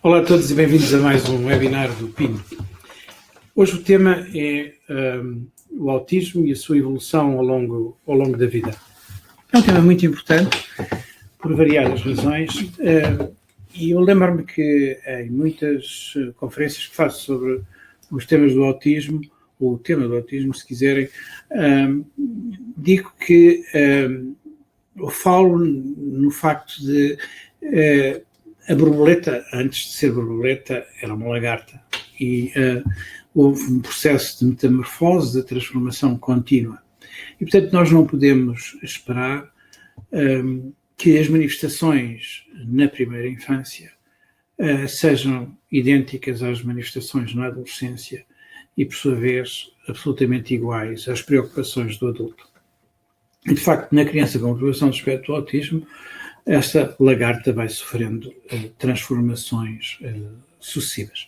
Olá a todos e bem-vindos a mais um webinar do PIN. Hoje o tema é o autismo e a sua evolução ao longo da vida. É um tema muito importante, por variadas razões, e eu lembro-me que em muitas conferências que faço sobre os temas do autismo, ou o tema do autismo, se quiserem, digo que eu falo no facto de a borboleta, antes de ser borboleta, era uma lagarta e houve um processo de metamorfose, de transformação contínua. E, portanto, nós não podemos esperar que as manifestações na primeira infância sejam idênticas às manifestações na adolescência e, por sua vez, absolutamente iguais às preocupações do adulto. E, de facto, na criança com perturbação do espectro do autismo, esta lagarta vai sofrendo transformações sucessivas.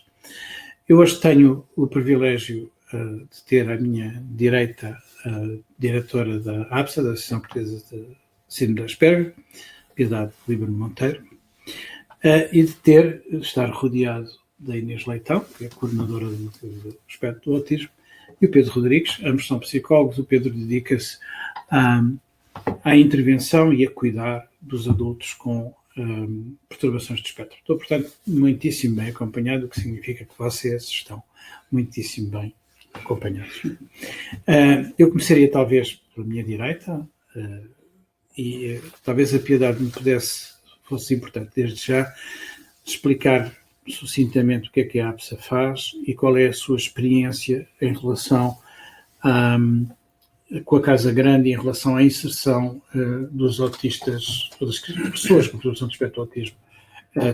Eu hoje tenho o privilégio de ter à minha direita a diretora da APSA, da Associação Portuguesa de Síndrome de Asperger, Piedade Líbano Monteiro, e de estar rodeado da Inês Leitão, que é coordenadora do espectro do autismo, e o Pedro Rodrigues, ambos são psicólogos. O Pedro dedica-se à intervenção e a cuidar dos adultos com perturbações de espectro. Estou, portanto, muitíssimo bem acompanhado, o que significa que vocês estão muitíssimo bem acompanhados. Eu começaria talvez pela minha direita, e talvez a Piedade me fosse importante desde já explicar sucintamente o que a APSA faz e qual é a sua experiência em relação com a Casa Grande em relação à inserção dos autistas, ou das pessoas com perturbação de espectro do autismo,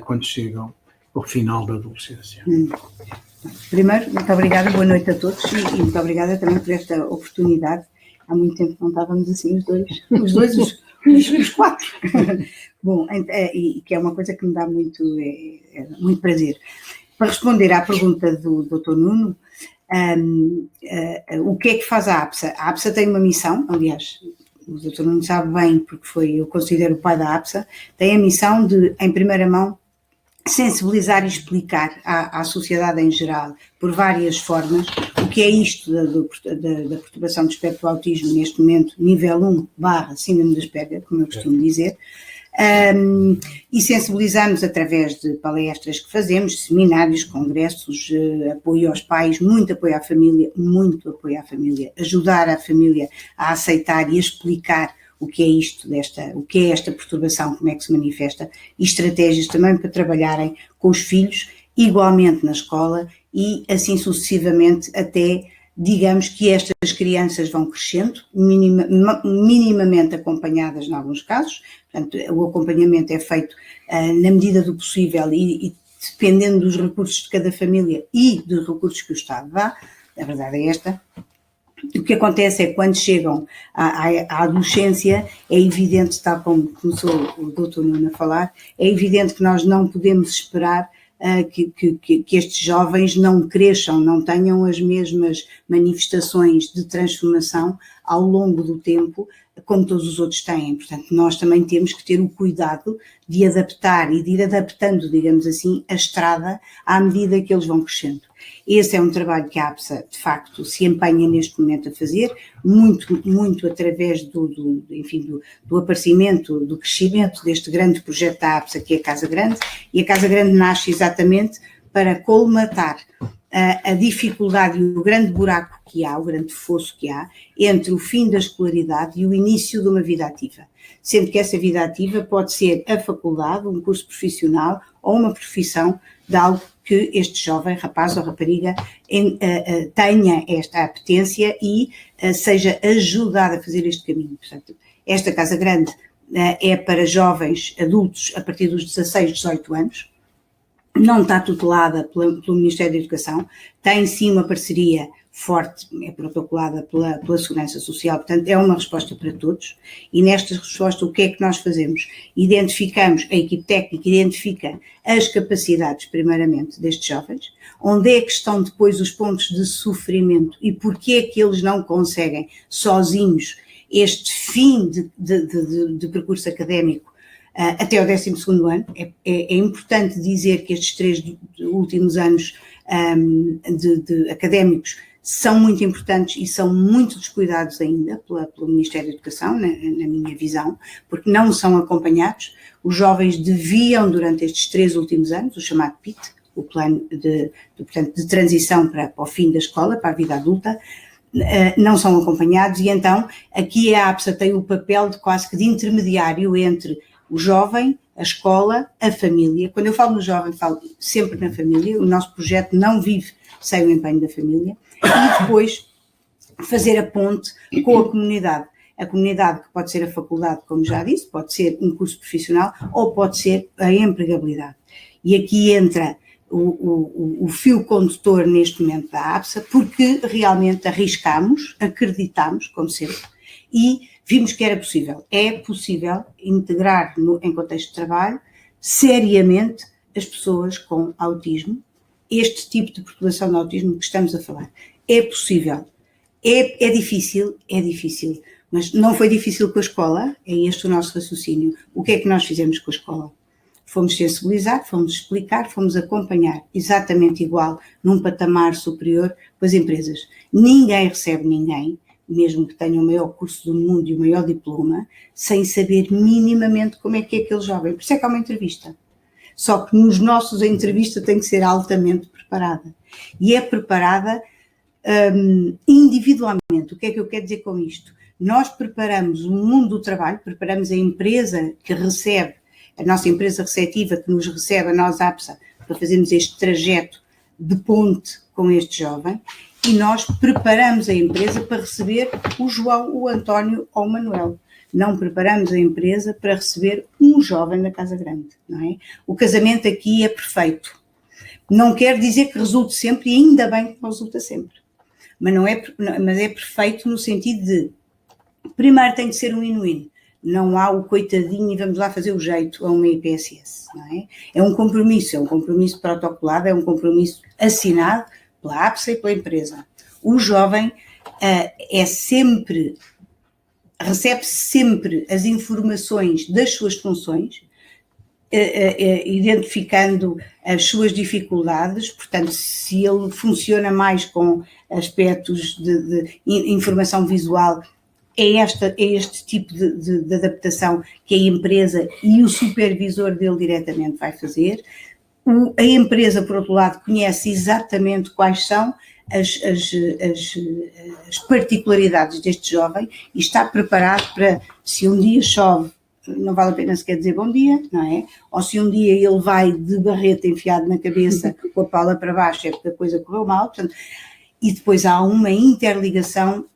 quando chegam ao final da adolescência. Primeiro, muito obrigada, boa noite a todos e muito obrigada também por esta oportunidade. Há muito tempo não estávamos assim os quatro. Bom, e que é uma coisa que me dá muito prazer. Para responder à pergunta do Dr. Nuno, o que é que faz a APSA? A APSA tem uma missão, aliás, o Dr. Nuno sabe bem, porque eu considero o pai da APSA, tem a missão de, em primeira mão, sensibilizar e explicar à sociedade em geral, por várias formas, o que é isto da perturbação do espectro do autismo, neste momento, nível 1/ síndrome de Asperger, como eu costumo dizer, e sensibilizarmos através de palestras que fazemos, seminários, congressos, apoio aos pais, muito apoio à família, ajudar a família a aceitar e a explicar o que é isto, o que é esta perturbação, como é que se manifesta, e estratégias também para trabalharem com os filhos, igualmente na escola, e assim sucessivamente até, digamos, que estas crianças vão crescendo, minimamente acompanhadas em alguns casos. Portanto, o acompanhamento é feito na medida do possível e dependendo dos recursos de cada família e dos recursos que o Estado dá. A verdade é esta. O que acontece é que quando chegam à adolescência, é evidente, tal como começou o Dr. Nuno a falar, é evidente que nós não podemos esperar que estes jovens não cresçam, não tenham as mesmas manifestações de transformação ao longo do tempo, como todos os outros têm. Portanto, nós também temos que ter o cuidado de adaptar e de ir adaptando, digamos assim, a estrada à medida que eles vão crescendo. Esse é um trabalho que a APSA, de facto, se empenha neste momento a fazer, muito através do aparecimento, do crescimento deste grande projeto da APSA, que é a Casa Grande, e a Casa Grande nasce exatamente para colmatar a dificuldade e o grande buraco que há, o grande fosso que há, entre o fim da escolaridade e o início de uma vida ativa. Sendo que essa vida ativa pode ser a faculdade, um curso profissional ou uma profissão de algo que este jovem, rapaz ou rapariga, tenha esta apetência e seja ajudado a fazer este caminho. Portanto, esta Casa Grande é para jovens adultos a partir dos 16, 18 anos, não está tutelada pelo Ministério da Educação, tem sim uma parceria forte, é protocolada pela Segurança Social, portanto é uma resposta para todos, e nesta resposta o que é que nós fazemos? Identificamos, a equipe técnica identifica as capacidades primeiramente destes jovens, onde é que estão depois os pontos de sofrimento e porque é que eles não conseguem sozinhos este fim de percurso académico até ao 12º ano. É importante dizer que estes 3 últimos anos de académicos são muito importantes e são muito descuidados ainda pelo Ministério da Educação, na minha visão, porque não são acompanhados. Os jovens deviam, durante estes 3 últimos anos, o chamado PIT, o plano portanto, de transição para o fim da escola, para a vida adulta, não são acompanhados, e então aqui a APSA tem o papel de quase que de intermediário entre o jovem, a escola, a família. Quando eu falo no jovem, falo sempre na família. O nosso projeto não vive sem o empenho da família. E depois fazer a ponte com a comunidade. A comunidade, que pode ser a faculdade, como já disse, pode ser um curso profissional ou pode ser a empregabilidade. E aqui entra o fio condutor neste momento da APSA, porque realmente arriscámos, acreditámos, como sempre, e vimos que era possível. É possível integrar em contexto de trabalho seriamente as pessoas com autismo, este tipo de população de autismo que estamos a falar. É possível. É difícil, mas não foi difícil com a escola, é este o nosso raciocínio. O que é que nós fizemos com a escola? Fomos sensibilizar, fomos explicar, fomos acompanhar exatamente igual, num patamar superior, com as empresas. Ninguém recebe ninguém, mesmo que tenha o maior curso do mundo e o maior diploma, sem saber minimamente como é que é aquele jovem. Por isso é que há uma entrevista. Só que nos nossos, a entrevista tem que ser altamente preparada. E é preparada individualmente. O que é que eu quero dizer com isto? Nós preparamos o mundo do trabalho, preparamos a empresa que recebe, a nossa empresa receptiva que nos recebe, a nós, APSA, para fazermos este trajeto de ponte com este jovem, e nós preparamos a empresa para receber o João, o António ou o Manuel. Não preparamos a empresa para receber um jovem na Casa Grande, não é? O casamento aqui é perfeito. Não quer dizer que resulte sempre, e ainda bem que não resulta sempre. Mas é perfeito no sentido de, primeiro tem que ser um win-win. Não há o coitadinho e vamos lá fazer o jeito a uma IPSS, não é? É um compromisso protocolado, é um compromisso assinado pela APSA e pela empresa. O jovem recebe sempre as informações das suas funções, identificando as suas dificuldades. Portanto, se ele funciona mais com aspectos de informação visual, é este tipo de adaptação que a empresa e o supervisor dele diretamente vai fazer. A empresa, por outro lado, conhece exatamente quais são as particularidades deste jovem e está preparado para, se um dia chove, não vale a pena sequer dizer bom dia, não é? Ou se um dia ele vai de barreta enfiado na cabeça com a pala para baixo, é porque a coisa correu mal. Portanto, e depois há uma interligação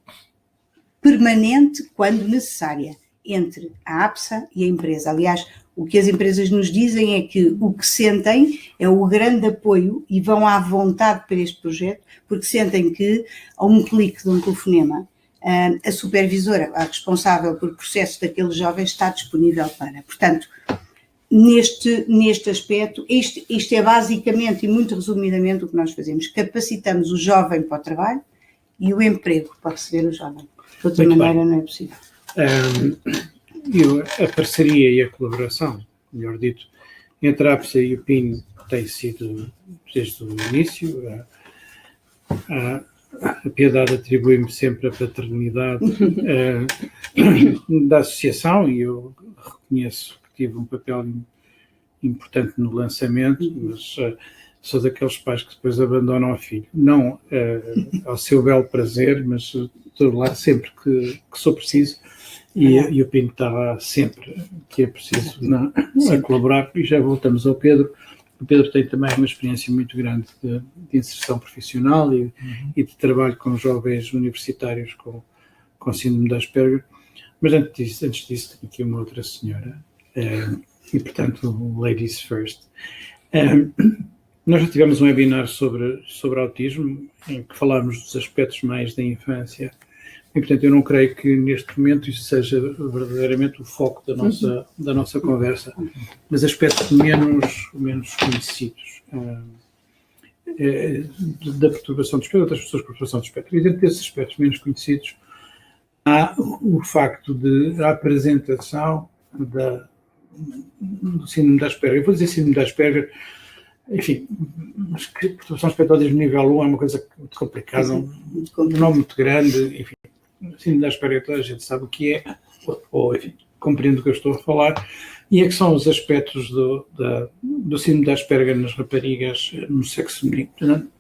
permanente, quando necessária, entre a APSA e a empresa. Aliás, o que as empresas nos dizem é que o que sentem é o grande apoio e vão à vontade para este projeto, porque sentem que, a um clique de um telefonema, a supervisora, a responsável por processo daquele jovem, está disponível para. Portanto, neste aspecto, isto é basicamente e muito resumidamente o que nós fazemos. Capacitamos o jovem para o trabalho e o emprego para receber o jovem. De outra maneira não é possível. A parceria e a colaboração, melhor dito, entre a APSA e o PIN tem sido, desde o início, a Piedade atribui-me sempre a paternidade da associação, e eu reconheço que tive um papel importante no lançamento, mas sou daqueles pais que depois abandonam o filho. Não ao seu belo prazer, mas estou lá sempre que sou preciso, e o PIN está lá sempre que é preciso a colaborar. E já voltamos ao Pedro. O Pedro tem também uma experiência muito grande de inserção profissional e de trabalho com jovens universitários com síndrome de Asperger. Mas antes disso, tenho aqui uma outra senhora, e portanto, ladies first. Nós já tivemos um webinar sobre autismo, em que falámos dos aspectos mais da infância, e portanto eu não creio que neste momento isso seja verdadeiramente o foco da nossa conversa, mas aspectos menos conhecidos da perturbação do espectro, outras pessoas com perturbação do espectro. E dentro desses aspectos menos conhecidos há o facto de a apresentação do síndrome de Asperger. Eu vou dizer síndrome de Asperger, enfim, mas que perturbação espectral de nível 1 é uma coisa muito complicada, um nome muito grande, enfim, síndrome de Asperger toda a gente sabe o que é, ou enfim, compreendo o que eu estou a falar, e é que são os aspectos do síndrome de Asperger nas raparigas no sexo feminino,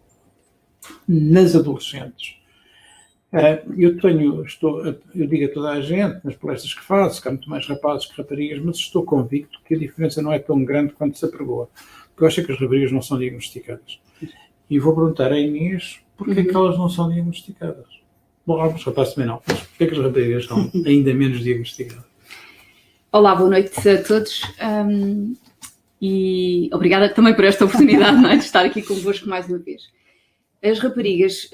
nas adolescentes. Eu digo a toda a gente, nas palestras que faço, que há muito mais rapazes que raparigas, mas estou convicto que a diferença não é tão grande quanto se apregoa. Porque eu acho que as raparigas não são diagnosticadas. E vou perguntar à Inês porquê é que elas não são diagnosticadas. Bom, alguns rapazes também não, mas porquê é que as raparigas são ainda menos diagnosticadas? Olá, boa noite a todos. E obrigada também por esta oportunidade, não é, de estar aqui convosco mais uma vez. As raparigas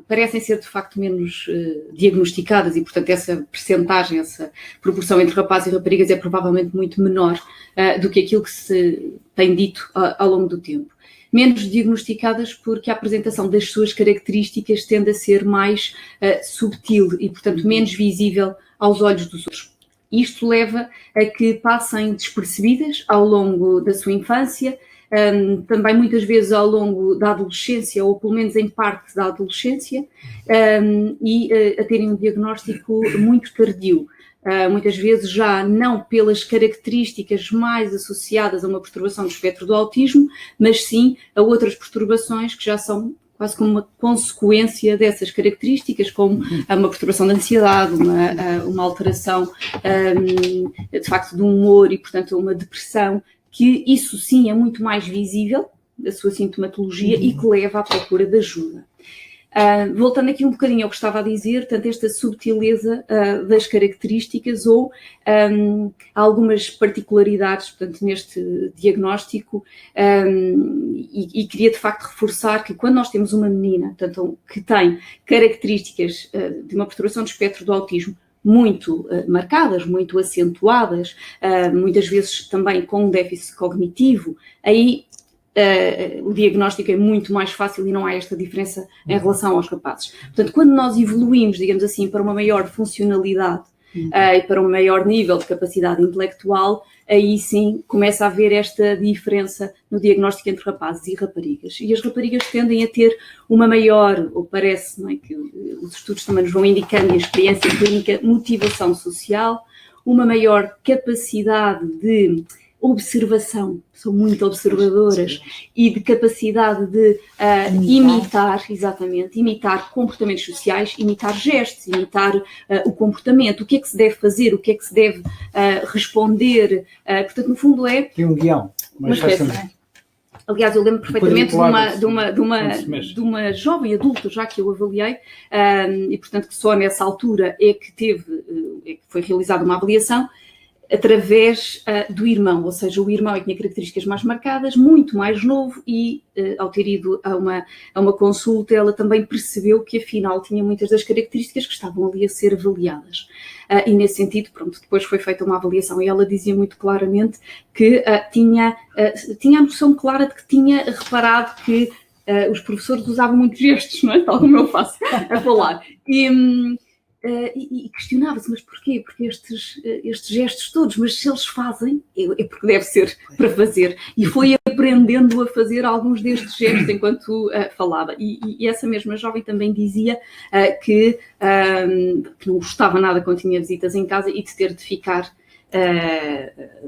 parecem ser de facto menos diagnosticadas e, portanto, essa percentagem, essa proporção entre rapazes e raparigas é provavelmente muito menor do que aquilo que se tem dito ao longo do tempo. Menos diagnosticadas porque a apresentação das suas características tende a ser mais subtil e, portanto, menos visível aos olhos dos outros. Isto leva a que passem despercebidas ao longo da sua infância, também muitas vezes ao longo da adolescência, ou pelo menos em parte da adolescência, e a terem um diagnóstico muito tardio. Muitas vezes já não pelas características mais associadas a uma perturbação do espectro do autismo, mas sim a outras perturbações que já são quase como uma consequência dessas características, como uma perturbação de ansiedade, uma alteração de facto do humor e, portanto, uma depressão, que isso sim é muito mais visível, a sua sintomatologia, e que leva à procura de ajuda. Voltando aqui um bocadinho ao que estava a dizer, tanto esta subtileza das características ou algumas particularidades, portanto, neste diagnóstico, e queria de facto reforçar que quando nós temos uma menina, portanto, que tem características de uma perturbação do espectro do autismo muito marcadas, muito acentuadas, muitas vezes também com um déficit cognitivo, aí o diagnóstico é muito mais fácil e não há esta diferença em relação aos rapazes. Portanto, quando nós evoluímos, digamos assim, para uma maior funcionalidade e para um maior nível de capacidade intelectual, aí sim começa a haver esta diferença no diagnóstico entre rapazes e raparigas. E as raparigas tendem a ter uma maior, ou parece, não é, que os estudos também nos vão indicando, e a experiência clínica, motivação social, uma maior capacidade de observação, são muito observadoras, e de capacidade de imitar comportamentos sociais, imitar gestos, imitar o comportamento, o que é que se deve fazer, o que é que se deve responder. Portanto, no fundo é... Tem um guião, mas Aliás, eu lembro perfeitamente de uma jovem adulta, já que eu avaliei, e portanto que só nessa altura é que foi realizada uma avaliação, através do irmão, ou seja, o irmão é que tinha características mais marcadas, muito mais novo, e ao ter ido a uma consulta, ela também percebeu que afinal tinha muitas das características que estavam ali a ser avaliadas. E nesse sentido, pronto, depois foi feita uma avaliação e ela dizia muito claramente que tinha a noção clara de que tinha reparado que os professores usavam muitos gestos, não é? Tal como eu faço a falar. E questionava-se, mas porquê? Porque estes gestos todos, mas se eles fazem, é porque deve ser para fazer. E foi aprendendo a fazer alguns destes gestos enquanto falava. E essa mesma jovem também dizia que não gostava nada quando tinha visitas em casa e de ter de ficar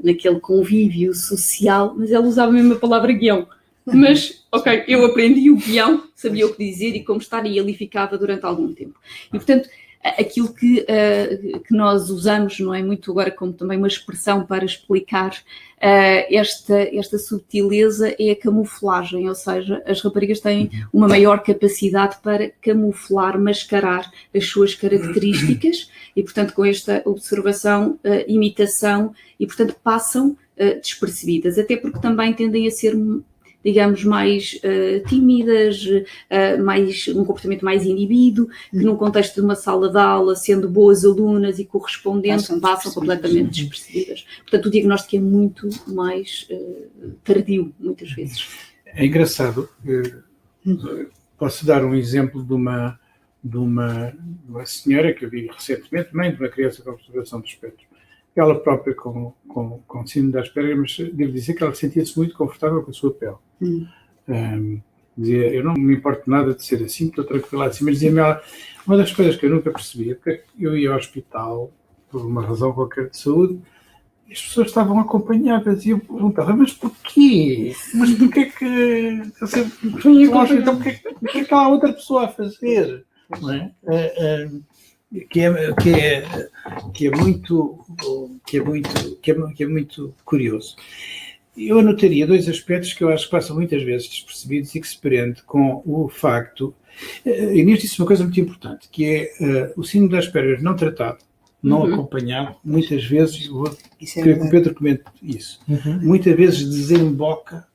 naquele convívio social, mas ela usava mesmo a palavra guião. Mas, ok, eu aprendi o guião, sabia o que dizer e como estar, e ali ficava durante algum tempo. E, portanto, aquilo que nós usamos, não é, muito agora como também uma expressão para explicar esta subtileza, é a camuflagem, ou seja, as raparigas têm uma maior capacidade para camuflar, mascarar as suas características e, portanto, com esta observação, imitação, e, portanto, passam despercebidas, até porque também tendem a ser, digamos, mais tímidas, um comportamento mais inibido, que num contexto de uma sala de aula, sendo boas alunas e correspondentes, passam completamente despercebidas. Portanto, o diagnóstico é muito mais tardio, muitas vezes. É engraçado. Posso dar um exemplo de uma senhora que eu vi recentemente, mãe de uma criança com perturbação do espectro. ela própria com síndrome de Asperger, mas devo dizer que ela sentia-se muito confortável com a sua pele. Dizia, eu não me importo nada de ser assim, estou tranquila assim, mas dizia-me ela, uma das coisas que eu nunca percebia, porque eu ia ao hospital, por uma razão qualquer de saúde, e as pessoas estavam acompanhadas e eu perguntava, mas porquê? Mas porquê que... Então, o que é que há outra pessoa a fazer? Não é? Que é muito curioso. Eu anotaria dois aspectos que eu acho que passam muitas vezes despercebidos e que se prende com o facto, e Inês disse uma coisa muito importante, que é o síndrome de Asperger não tratado, não acompanhado, muitas vezes, queria que o Pedro comente isso, muitas vezes desemboca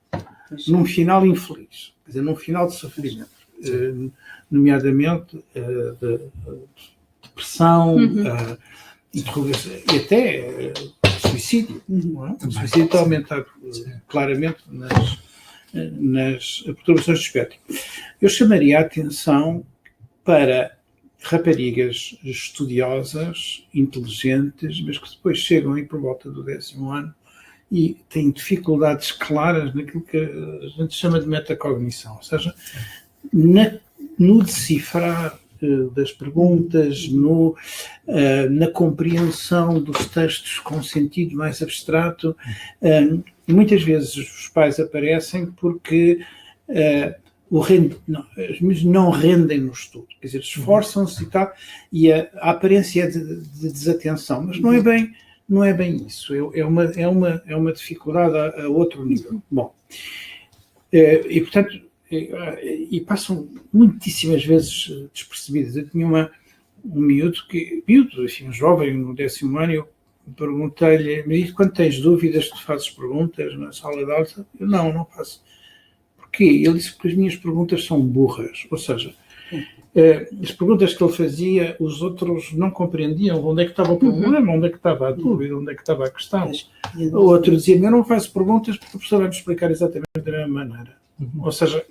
num final infeliz, quer dizer, num final de sofrimento, nomeadamente depressão, interrogação e até suicídio. Não é? O suicídio está a aumentar claramente nas perturbações do espectro. Eu chamaria a atenção para raparigas estudiosas, inteligentes, mas que depois chegam aí por volta do 10º ano e têm dificuldades claras naquilo que a gente chama de metacognição, ou seja, no decifrar das perguntas, na compreensão dos textos com sentido mais abstrato. Muitas vezes os pais aparecem porque não rendem no estudo, quer dizer, esforçam-se e tal, e a aparência é de desatenção, mas não é bem isso, é uma dificuldade a outro nível. Bom, e portanto, e passam muitíssimas vezes despercebidas. Eu tinha um miúdo, enfim, um jovem no 10º ano, eu perguntei-lhe, mas quando tens dúvidas, tu fazes perguntas na sala de aula? Eu não faço. Porquê? Ele disse que as minhas perguntas são burras, ou seja, as perguntas que ele fazia, os outros não compreendiam onde é que estava o problema, onde é que estava a dúvida, onde é que estava a questão. O outro dizia-me, eu não faço perguntas porque o professor vai-me explicar exatamente da mesma maneira. Ou seja,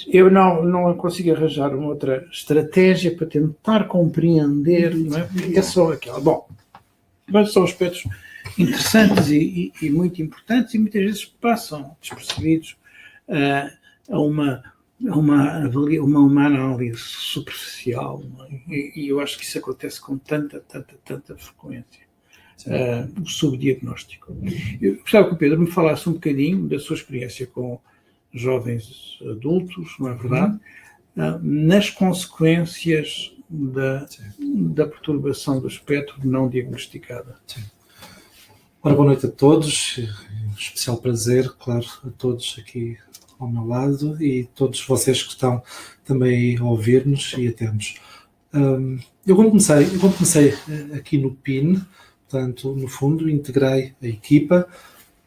eu não consigo arranjar uma outra estratégia para tentar compreender, não é? É só aquela. Bom, mas são aspectos interessantes e muito importantes e muitas vezes passam despercebidos a uma análise superficial, não é? E eu acho que isso acontece com tanta frequência. O subdiagnóstico. Eu gostava que o Pedro me falasse um bocadinho da sua experiência com jovens adultos, não é verdade? Nas consequências da perturbação do espectro não diagnosticada. Sim. Ora, boa noite a todos, um especial prazer, claro, a todos aqui ao meu lado e todos vocês que estão também a ouvir-nos e a termos. Eu quando comecei aqui no PIN, portanto, no fundo, integrei a equipa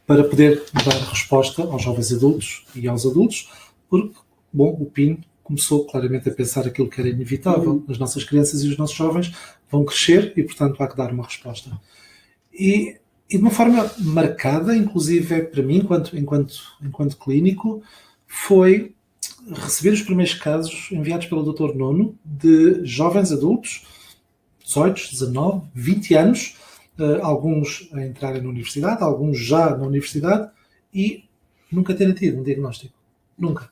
para poder dar resposta aos jovens adultos e aos adultos, porque, bom, o PIN começou claramente a pensar aquilo que era inevitável. As nossas crianças e os nossos jovens vão crescer e, portanto, há que dar uma resposta. E de uma forma marcada, inclusive para mim, enquanto clínico, foi receber os primeiros casos enviados pelo Dr. Nuno de jovens adultos, 18, 19, 20 anos, alguns a entrarem na universidade, alguns já na universidade e nunca terem tido um diagnóstico. Nunca.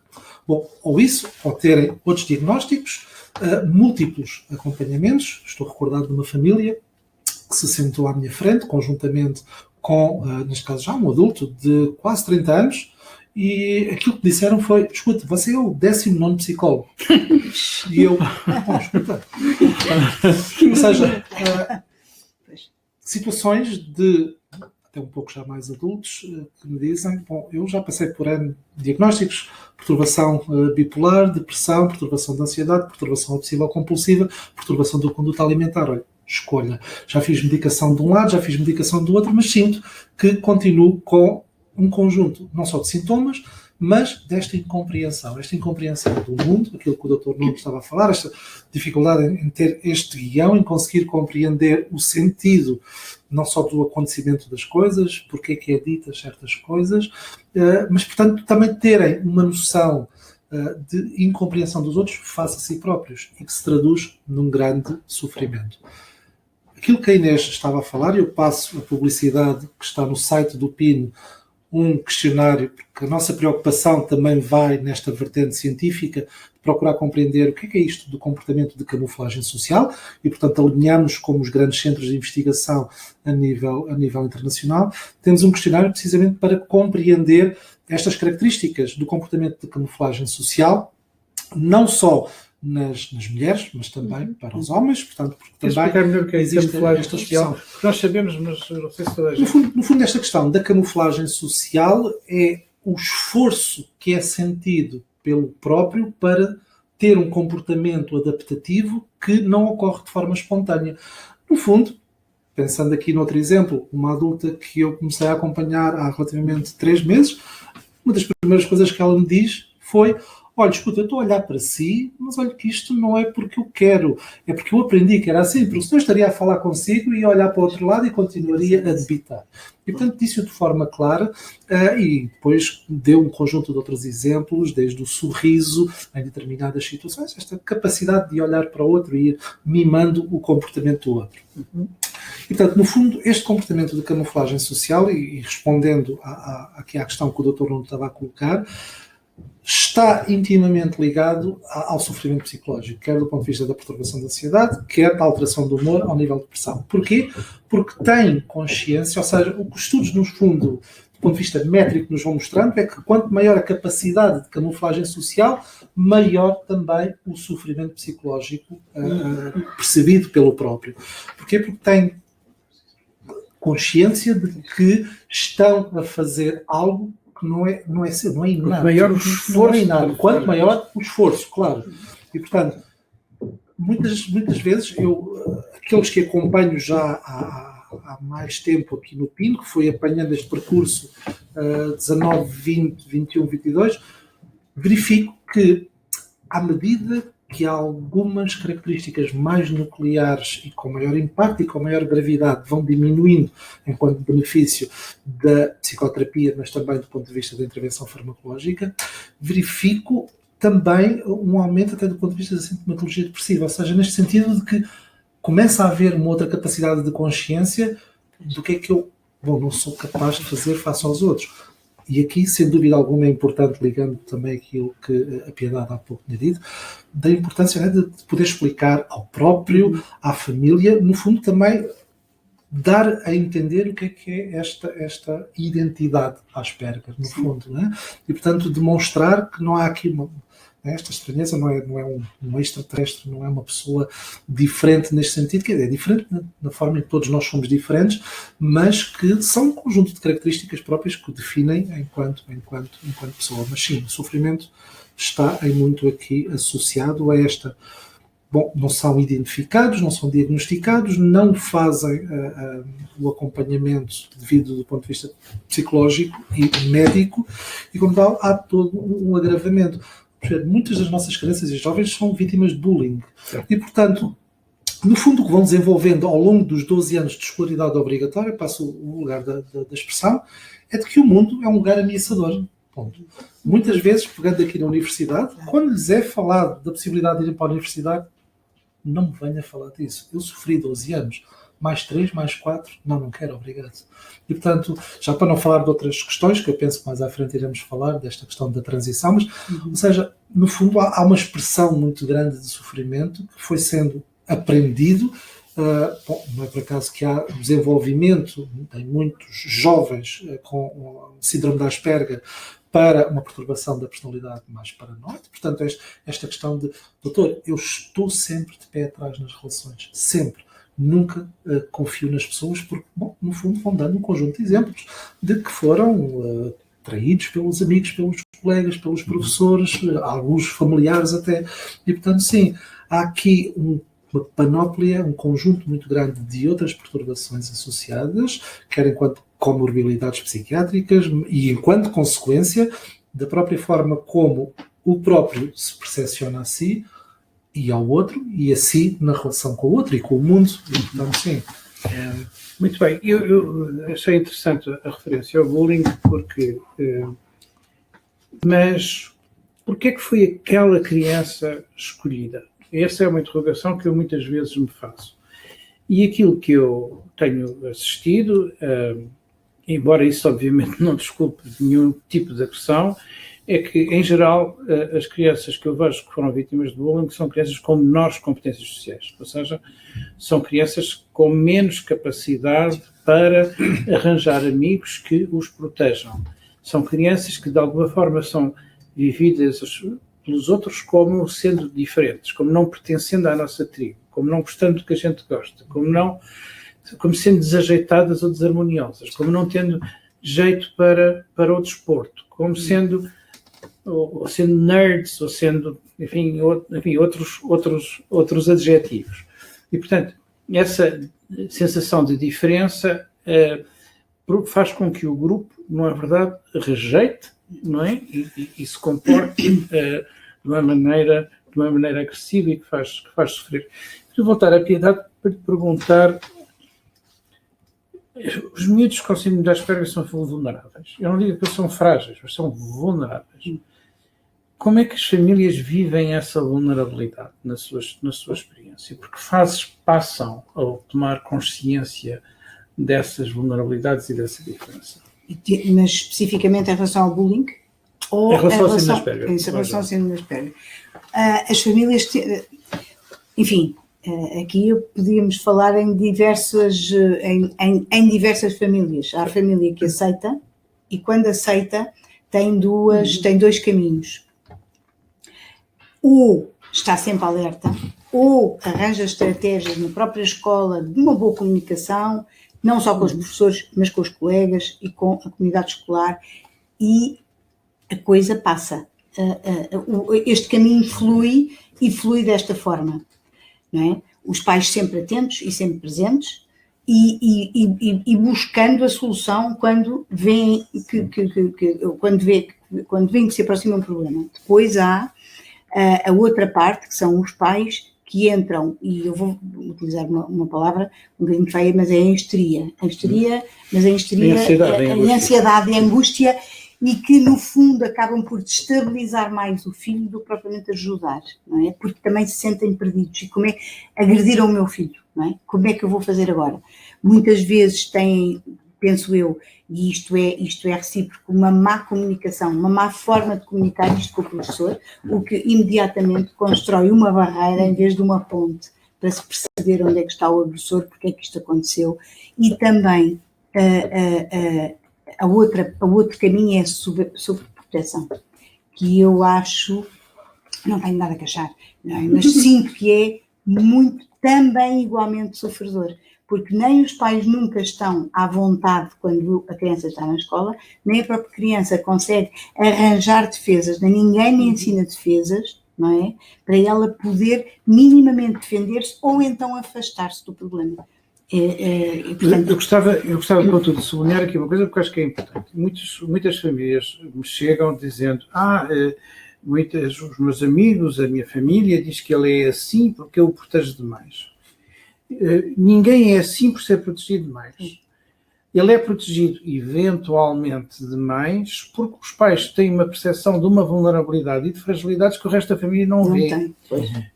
Bom, ou isso, ou terem outros diagnósticos, múltiplos acompanhamentos. Estou recordado de uma família que se sentou à minha frente, conjuntamente com, neste caso já um adulto de quase 30 anos, e aquilo que disseram foi, escuta, você é o 19º psicólogo. E eu, bom, escuta. Ou seja, situações de até um pouco já mais adultos que me dizem, bom, eu já passei por N diagnósticos, perturbação bipolar, depressão, perturbação de ansiedade, perturbação obsessiva-compulsiva, perturbação da conduta alimentar. Olha, escolha. Já fiz medicação de um lado, já fiz medicação do outro, mas sinto que continuo com um conjunto, não só de sintomas, mas desta incompreensão do mundo, aquilo que o Dr. Nuno estava a falar, esta dificuldade em ter este guião, em conseguir compreender o sentido, não só do acontecimento das coisas, porque é que é ditas certas coisas, mas, portanto, também terem uma noção de incompreensão dos outros face a si próprios e que se traduz num grande sofrimento. Aquilo que a Inês estava a falar, eu passo a publicidade que está no site do PIN, um questionário, porque a nossa preocupação também vai nesta vertente científica, procurar compreender o que é isto do comportamento de camuflagem social e, portanto, alinhamos como os grandes centros de investigação a nível internacional. Temos um questionário precisamente para compreender estas características do comportamento de camuflagem social, não só nas mulheres, mas também para os homens, portanto, porque também explicar melhor o que é existe camuflagem esta social. expressão. Nós sabemos, mas não sei se toda a gente... No fundo, esta questão da camuflagem social é o esforço que é sentido pelo próprio para ter um comportamento adaptativo que não ocorre de forma espontânea. No fundo, pensando aqui noutro exemplo, uma adulta que eu comecei a acompanhar há relativamente 3 meses, uma das primeiras coisas que ela me diz foi: olha, escuta, eu estou a olhar para si, mas olha que isto não é porque eu quero, é porque eu aprendi que era assim, porque senão eu estaria a falar consigo e a olhar para o outro lado e continuaria a debitar. E, portanto, disse-o de forma clara e depois deu um conjunto de outros exemplos, desde o sorriso em determinadas situações, esta capacidade de olhar para o outro e ir mimando o comportamento do outro. E, portanto, no fundo, este comportamento de camuflagem social, e respondendo aqui à questão que o Dr. Nuno estava a colocar, está intimamente ligado ao sofrimento psicológico, quer do ponto de vista da perturbação da ansiedade, quer da alteração do humor ao nível de depressão. Porquê? Porque tem consciência, ou seja, o que os estudos, no fundo, do ponto de vista métrico, nos vão mostrando é que quanto maior a capacidade de camuflagem social, maior também o sofrimento psicológico percebido pelo próprio. Porquê? Porque tem consciência de que estão a fazer algo que não é inato. Quanto maior o esforço. Quanto maior o esforço, claro. E, portanto, muitas vezes, aqueles que acompanho já há mais tempo aqui no PIN, que foi apanhando este percurso 19, 20, 21, 22, verifico que, à medida que há algumas características mais nucleares e com maior impacto e com maior gravidade vão diminuindo enquanto benefício da psicoterapia, mas também do ponto de vista da intervenção farmacológica, verifico também um aumento até do ponto de vista da sintomatologia depressiva, ou seja, neste sentido de que começa a haver uma outra capacidade de consciência do que é que eu não sou capaz de fazer face aos outros. E aqui, sem dúvida alguma, é importante, ligando também aquilo que a Piedade há pouco tinha dito, da importância, né, de poder explicar ao próprio, à família, no fundo também dar a entender o que é esta identidade Asperger, no fundo. Né? E, portanto, demonstrar que não há aqui esta estranheza não é um extraterrestre, não é uma pessoa diferente neste sentido, que é diferente na forma em que todos nós somos diferentes, mas que são um conjunto de características próprias que o definem enquanto pessoa. Mas sim, o sofrimento está em muito aqui associado a esta. Bom, não são identificados, não são diagnosticados, não fazem o acompanhamento devido do ponto de vista psicológico e médico, e como tal há todo um agravamento. Muitas das nossas crianças e jovens são vítimas de bullying. E, portanto, no fundo, o que vão desenvolvendo ao longo dos 12 anos de escolaridade obrigatória, passo o lugar da expressão, é de que o mundo é um lugar ameaçador. Ponto. Muitas vezes, pegando aqui na universidade, quando lhes é falado da possibilidade de irem para a universidade, não me venha falar disso. Eu sofri 12 anos. Mais 3, mais 4, não quero, obrigado. E, portanto, já para não falar de outras questões, que eu penso que mais à frente iremos falar, desta questão da transição, mas, ou seja, no fundo há uma expressão muito grande de sofrimento que foi sendo aprendido. Não é por acaso que há desenvolvimento em muitos jovens com síndrome de Asperger para uma perturbação da personalidade mais paranoide. Portanto, esta questão de, doutor, eu estou sempre de pé atrás nas relações, sempre. Nunca confio nas pessoas porque, bom, no fundo vão dando um conjunto de exemplos de que foram traídos pelos amigos, pelos colegas, pelos professores, alguns familiares até. E, portanto, sim, há aqui uma panóplia, um conjunto muito grande de outras perturbações associadas, quer enquanto comorbilidades psiquiátricas e enquanto consequência da própria forma como o próprio se percepciona a si, e ao outro, e a si na relação com o outro e com o mundo. Então, sim. Muito bem. Eu achei interessante a referência ao bullying, porque... mas porquê é que foi aquela criança escolhida? Essa é uma interrogação que eu muitas vezes me faço. E aquilo que eu tenho assistido, embora isso obviamente não desculpe nenhum tipo de agressão, é que, em geral, as crianças que eu vejo que foram vítimas de bullying são crianças com menores competências sociais, ou seja, são crianças com menos capacidade para arranjar amigos que os protejam. São crianças que, de alguma forma, são vividas pelos outros como sendo diferentes, como não pertencendo à nossa tribo, como não gostando do que a gente gosta, como sendo desajeitadas ou desarmoniosas, como não tendo jeito para o desporto, como sendo nerds, ou sendo, enfim outros adjetivos. E, portanto, essa sensação de diferença faz com que o grupo, não é verdade, rejeite, não é? E se comporte de uma maneira agressiva e que faz sofrer. Quero voltar à Piedade para lhe perguntar: os miúdos com síndrome de Asperger são vulneráveis. Eu não digo que eles são frágeis, mas são vulneráveis. Como é que as famílias vivem essa vulnerabilidade na sua experiência? Porque fases passam a tomar consciência dessas vulnerabilidades e dessa diferença? Mas especificamente em relação ao bullying? Ou em relação ao síndrome de Asperger. Em relação ao síndrome de Asperger. As famílias, enfim, aqui podíamos falar em diversas famílias. Há a família que aceita, e quando aceita tem dois caminhos. Ou está sempre alerta, ou arranja estratégias na própria escola de uma boa comunicação, não só com os professores, mas com os colegas e com a comunidade escolar, e a coisa passa. Este caminho flui desta forma, não é? Os pais sempre atentos e sempre presentes e buscando a solução quando veem que se aproxima um problema. Depois há a outra parte, que são os pais que entram, e eu vou utilizar uma palavra um bocadinho feia, mas é a histeria. A ansiedade e a angústia, e que no fundo acabam por destabilizar mais o filho do que propriamente ajudar, não é? Porque também se sentem perdidos. E como é que agrediram o meu filho, não é? Como é que eu vou fazer agora? Muitas vezes têm, penso eu, e isto é recíproco, uma má comunicação, uma má forma de comunicar isto com o professor, o que imediatamente constrói uma barreira em vez de uma ponte, para se perceber onde é que está o agressor, porque é que isto aconteceu. E também o outro caminho é sobre proteção, que eu acho, não tenho nada a queixar, não é? Mas sinto que é muito, também igualmente sofredor, porque nem os pais nunca estão à vontade quando a criança está na escola, nem a própria criança consegue arranjar defesas, nem ninguém lhe ensina defesas, não é? Para ela poder minimamente defender-se ou então afastar-se do problema. Portanto, eu gostava contudo de sublinhar aqui uma coisa, porque acho que é importante. Muitas famílias me chegam dizendo: os meus amigos, a minha família diz que ele é assim porque eu o protejo demais. Ninguém é assim por ser protegido demais. Ele é protegido eventualmente demais porque os pais têm uma percepção de uma vulnerabilidade e de fragilidades que o resto da família não vê,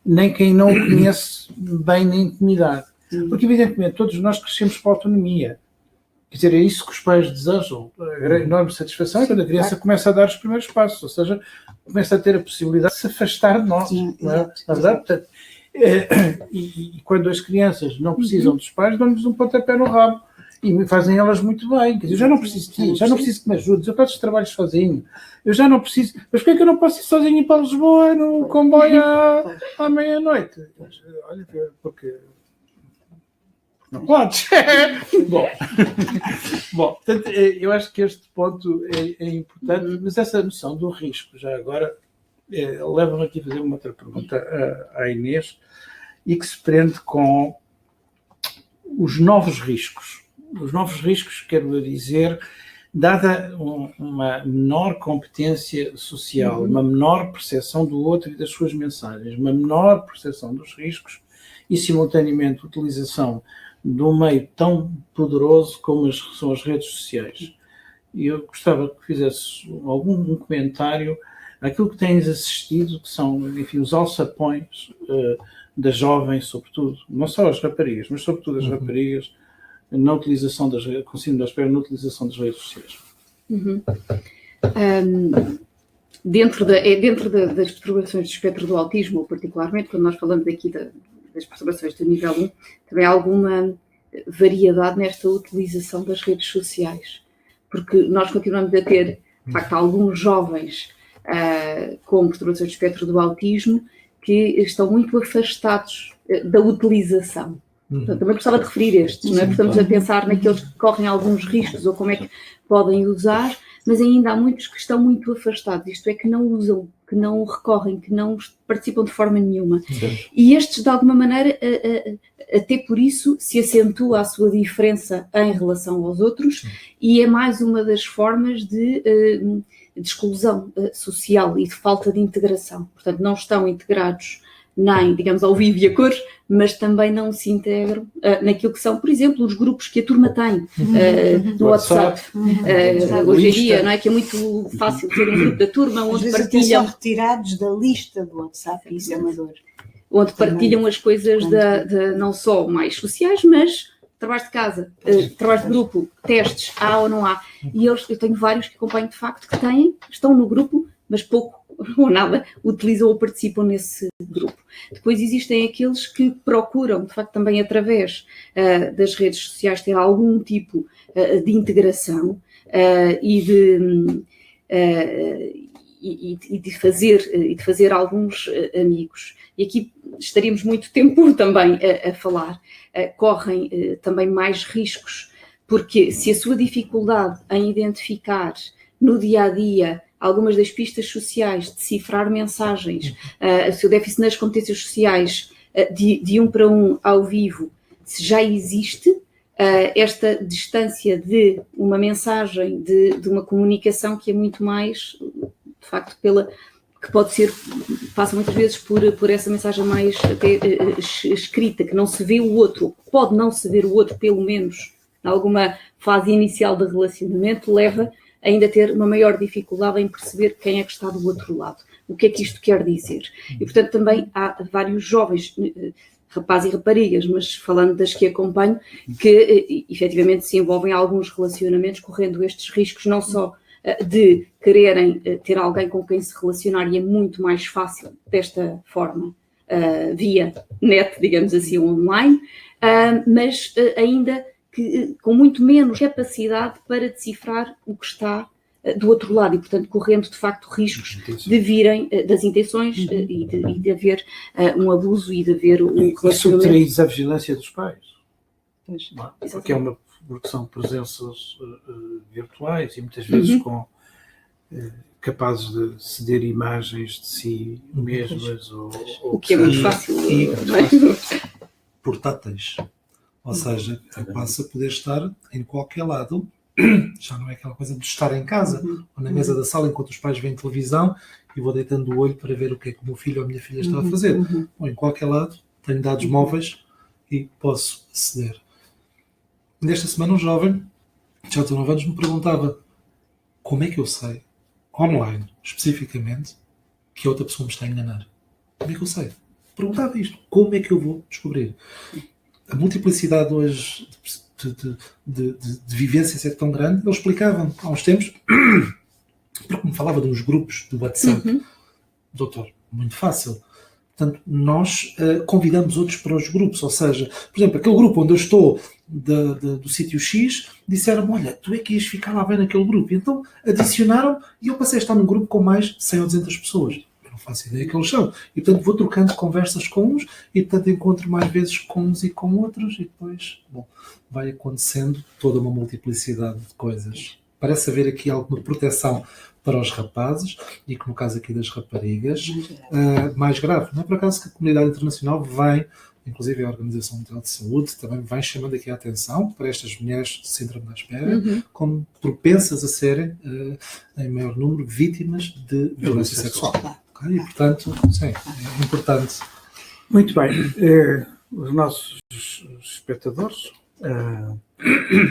nem quem não o conhece bem na intimidade. Porque, evidentemente, todos nós crescemos para a autonomia. Quer dizer, é isso que os pais desejam. A enorme satisfação é quando a criança começa a dar os primeiros passos, ou seja, começa a ter a possibilidade de se afastar de nós. Não é? Na verdade, portanto, e quando as crianças não precisam dos pais, dão-lhes um pontapé no rabo. E fazem elas muito bem. Quer dizer, eu já não preciso de ti, já não preciso que me ajudes, eu faço os trabalhos sozinho. Eu já não preciso... Mas porquê é que eu não posso ir sozinho para Lisboa no comboio à meia-noite? Olha, porque não podes. Bom, portanto, eu acho que este ponto é importante, mas essa noção do risco, já agora, leva-me aqui a fazer uma outra pergunta à Inês, e que se prende com os novos riscos. Os novos riscos, quero dizer, dada uma menor competência social, uma menor percepção do outro e das suas mensagens, uma menor percepção dos riscos e, simultaneamente, utilização de um meio tão poderoso como são as redes sociais. E eu gostava que fizesse algum comentário àquilo que tens assistido, que são, enfim, os alçapões das jovens, sobretudo, não só as raparigas, mas sobretudo as raparigas, na utilização com síndrome de Asperger, na utilização das redes sociais. Dentro das perturbações do espectro do autismo, ou particularmente quando nós falamos aqui das perturbações do nível 1, também há alguma variedade nesta utilização das redes sociais, porque nós continuamos a ter, de facto, alguns jovens com perturbações do espectro do autismo que estão muito afastados da utilização. Portanto, também gostava de referir estes, não é? Estamos a pensar naqueles que correm alguns riscos ou como é que podem usar, mas ainda há muitos que estão muito afastados, isto é, que não usam, que não recorrem, que não participam de forma nenhuma. Sim. E estes, de alguma maneira, até por isso, se acentua a sua diferença em relação aos outros e é mais uma das formas de exclusão social e de falta de integração. Portanto, não estão integrados nem, digamos, ao vivo e a cores, mas também não se integram naquilo que são, por exemplo, os grupos que a turma tem no WhatsApp. Hoje em dia, não é? Que é muito fácil ter um grupo da turma Às onde vezes até partilham, são retirados da lista do WhatsApp, isso é uma dor. onde partilham as coisas não só mais sociais, mas trabalho de casa, trabalho de grupo, testes, há ou não há. E eu tenho vários que acompanho de facto que estão no grupo, mas pouco ou nada utilizam ou participam nesse grupo. Depois existem aqueles que procuram, de facto, também através das redes sociais ter algum tipo de integração e de fazer alguns amigos. E aqui estaríamos muito tempo também a falar. Correm também mais riscos, porque se a sua dificuldade em identificar no dia-a-dia algumas das pistas sociais, decifrar mensagens, o seu déficit nas competências sociais de 1 para 1 ao vivo, se já existe esta distância de uma mensagem, de uma comunicação que é muito mais, de facto, que pode ser, passa muitas vezes por essa mensagem mais até escrita, que não se vê o outro, pode não se ver o outro, pelo menos, em alguma fase inicial de relacionamento, leva ainda ter uma maior dificuldade em perceber quem é que está do outro lado. O que é que isto quer dizer? E, portanto, também há vários jovens, rapazes e raparigas, mas falando das que acompanho, que efetivamente se envolvem em alguns relacionamentos, correndo estes riscos, não só de quererem ter alguém com quem se relacionar, e é muito mais fácil desta forma, via net, digamos assim, online, mas ainda com muito menos capacidade para decifrar o que está do outro lado e, portanto, correndo de facto riscos de virem das intenções e de haver um abuso e de haver um relacionamento. E subtraídos à vigilância dos pais. Pois, Porque são presenças virtuais e muitas vezes capazes de ceder imagens de si mesmas. O que é muito fácil. Portáteis. Ou seja, eu passo a poder estar em qualquer lado, já não é aquela coisa de estar em casa, ou na mesa da sala enquanto os pais veem televisão e vou deitando o olho para ver o que é que o meu filho ou a minha filha está a fazer. Ou em qualquer lado, tenho dados móveis e posso aceder. Nesta semana um jovem, de 19 anos, me perguntava como é que eu sei, online, especificamente, que a outra pessoa me está a enganar. Como é que eu sei? Perguntava isto. Como é que eu vou descobrir? A multiplicidade hoje de vivências é tão grande. Ele explicava há uns tempos, porque me falava de uns grupos do WhatsApp. Doutor, muito fácil. Portanto, nós convidamos outros para os grupos. Ou seja, por exemplo, aquele grupo onde eu estou do sítio X, disseram-me, olha, tu é que ias ficar lá bem naquele grupo. E então adicionaram e eu passei a estar num grupo com mais 100 ou 200 pessoas. Não faço ideia que eles são. E, portanto, vou trocando conversas com uns e, portanto, encontro mais vezes com uns e com outros e depois, vai acontecendo toda uma multiplicidade de coisas. Parece haver aqui alguma proteção para os rapazes e que, no caso aqui das raparigas, mais grave. Não é por acaso que a comunidade internacional vem, inclusive a Organização Mundial de Saúde, também vem chamando aqui a atenção para estas mulheres de síndrome de Asperger como propensas a serem, em maior número, vítimas de violência sexual. E, portanto, sim, é importante. Muito bem. Os nossos espectadores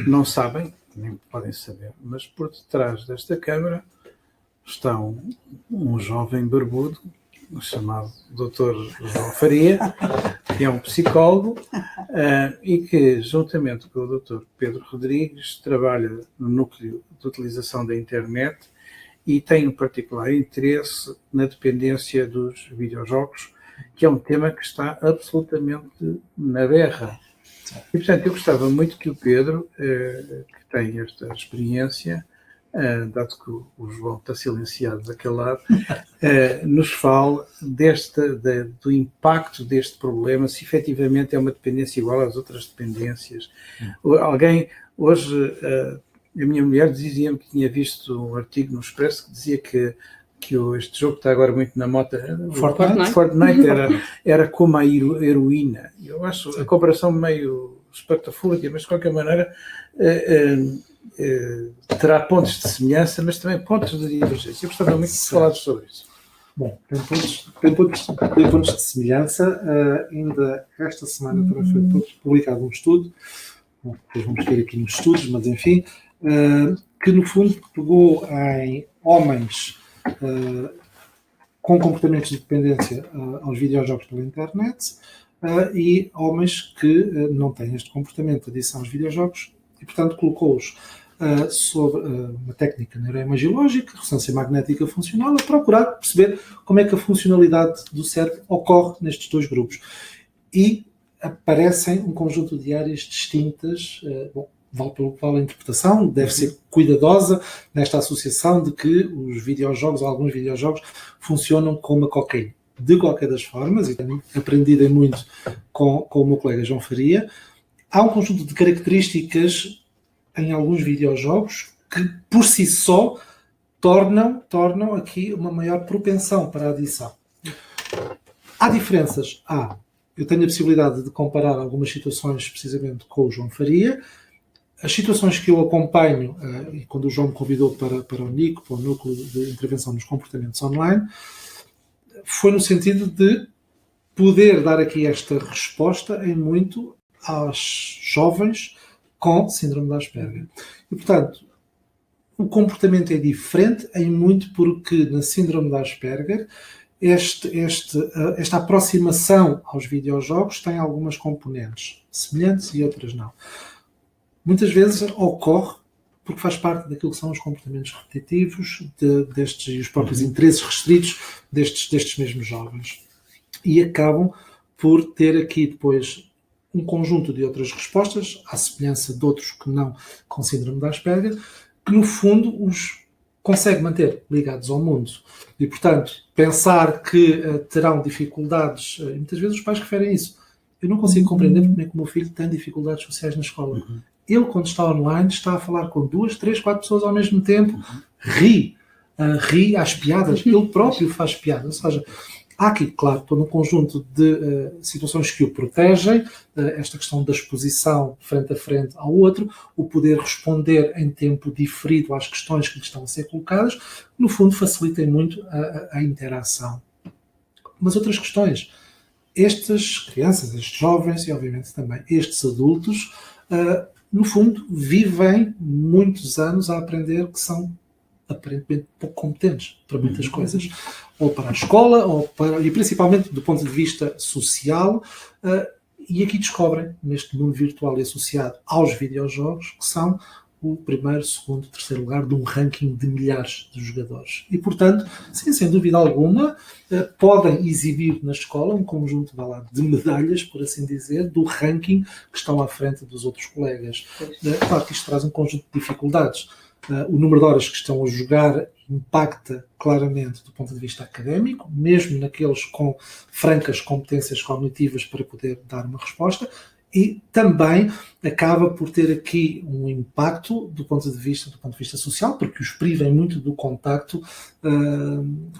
não sabem, nem podem saber, mas por detrás desta câmara está um jovem barbudo o chamado Dr. João Faria, que é um psicólogo e que, juntamente com o Dr. Pedro Rodrigues, trabalha no núcleo de utilização da internet e tem um particular interesse na dependência dos videojogos, que é um tema que está absolutamente na berra. E, portanto, eu gostava muito que o Pedro, que tem esta experiência, dado que o João está silenciado daquele lado, nos fale do impacto deste problema, se efetivamente é uma dependência igual às outras dependências. Alguém, hoje, a minha mulher dizia-me que tinha visto um artigo no Expresso que dizia que este jogo que está agora muito na moda, Fortnite era como a heroína. Eu acho a comparação meio espatafúrdia, mas de qualquer maneira terá pontos de semelhança, mas também pontos de divergência. Eu gostava muito de falar sobre isso. Bom, tem pontos de semelhança. Ainda esta semana também foi publicado um estudo, depois vamos ter aqui uns estudos, mas enfim, que no fundo pegou em homens com comportamentos de dependência aos videojogos pela internet e homens que não têm este comportamento de adição aos videojogos e, portanto, colocou-os sobre uma técnica neuroimagilógica, ressonância magnética funcional, a procurar perceber como é que a funcionalidade do cérebro ocorre nestes dois grupos. E aparecem um conjunto de áreas distintas. Vale pelo que vale a interpretação, deve ser cuidadosa nesta associação de que os videojogos, ou alguns videojogos, funcionam como a cocaína. De qualquer das formas, e tenho aprendido muito com o meu colega João Faria, há um conjunto de características em alguns videojogos que, por si só, tornam aqui uma maior propensão para a adição. Há diferenças. Eu tenho a possibilidade de comparar algumas situações precisamente com o João Faria. As situações que eu acompanho, e quando o João me convidou para o NIC, para o Núcleo de Intervenção nos Comportamentos Online, foi no sentido de poder dar aqui esta resposta em muito aos jovens com síndrome de Asperger. E, portanto, o comportamento é diferente em muito porque na síndrome de Asperger esta aproximação aos videojogos tem algumas componentes semelhantes e outras não. Muitas vezes ocorre porque faz parte daquilo que são os comportamentos repetitivos e os próprios interesses restritos destes mesmos jovens. E acabam por ter aqui depois um conjunto de outras respostas, à semelhança de outros que não com síndrome de Asperger, que no fundo os consegue manter ligados ao mundo. E, portanto, pensar que terão dificuldades, e muitas vezes os pais referem isso. Eu não consigo compreender porque é que o meu filho tem dificuldades sociais na escola. Ele, quando está online, está a falar com 2, 3, 4 pessoas ao mesmo tempo, ri às piadas, ele próprio faz piadas. Ou seja, há aqui, claro, todo um conjunto de situações que o protegem, esta questão da exposição frente a frente ao outro, o poder responder em tempo diferido às questões que lhe estão a ser colocadas, que no fundo facilitem muito a interação. Mas outras questões, estas crianças, estes jovens e obviamente também estes adultos, no fundo, vivem muitos anos a aprender que são aparentemente pouco competentes para muitas coisas, ou para a escola, e principalmente do ponto de vista social, e aqui descobrem, neste mundo virtual e associado aos videojogos, que são o primeiro, segundo, terceiro lugar de um ranking de milhares de jogadores. E, portanto, sem dúvida alguma, podem exibir na escola um conjunto de medalhas, por assim dizer, do ranking que estão à frente dos outros colegas. Claro que isto traz um conjunto de dificuldades. O número de horas que estão a jogar impacta claramente do ponto de vista académico, mesmo naqueles com francas competências cognitivas para poder dar uma resposta, e também acaba por ter aqui um impacto do ponto de vista social, porque os privem muito do contacto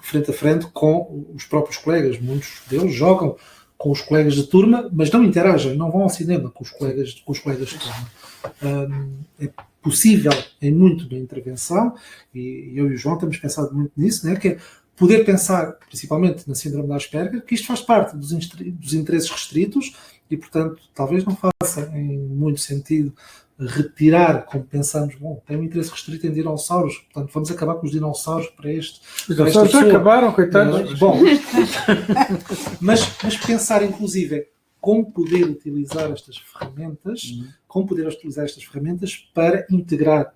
frente a frente com os próprios colegas. Muitos deles jogam com os colegas de turma, mas não interagem, não vão ao cinema com os colegas de turma. É possível em muito da intervenção, e eu e o João temos pensado muito nisso, né, que é poder pensar, principalmente na síndrome de Asperger, que isto faz parte dos interesses restritos e, portanto, talvez não faça em muito sentido retirar, como pensamos, bom, tem um interesse restrito em dinossauros, portanto vamos acabar com os dinossauros para este. Os dinossauros já acabaram, coitados. Bom, mas pensar inclusive como poder utilizar estas ferramentas, para integrar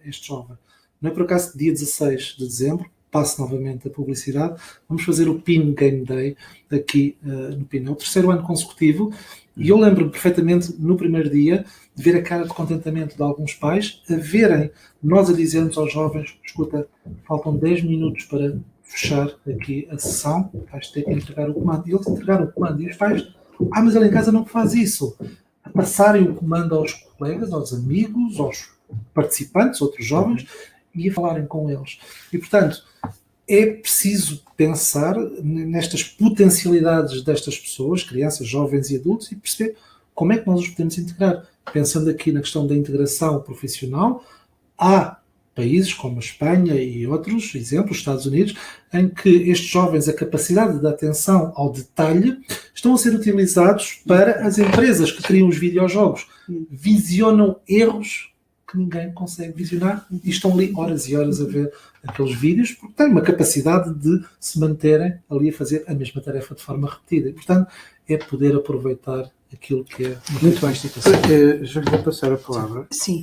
este jovem. Não é por acaso que dia 16 de dezembro, passo novamente a publicidade, vamos fazer o PIN Game Day aqui no PIN. É o 3º ano consecutivo e eu lembro-me perfeitamente no primeiro dia de ver a cara de contentamento de alguns pais a verem nós a dizermos aos jovens, escuta, faltam 10 minutos para fechar aqui a sessão, vais ter que entregar o comando. E eles entregaram o comando e os pais, mas ele em casa não faz isso. A passarem o comando aos colegas, aos amigos, aos participantes, outros jovens, e a falarem com eles. E, portanto, é preciso pensar nestas potencialidades destas pessoas, crianças, jovens e adultos, e perceber como é que nós os podemos integrar. Pensando aqui na questão da integração profissional, há países como a Espanha e outros exemplos, Estados Unidos, em que estes jovens, a capacidade de atenção ao detalhe, estão a ser utilizados para as empresas que criam os videojogos. Visionam erros que ninguém consegue visionar e estão ali horas e horas a ver aqueles vídeos porque têm uma capacidade de se manterem ali a fazer a mesma tarefa de forma repetida. E, portanto, é poder aproveitar aquilo que é muito bem instituição. Já lhe vou passar a palavra. Sim.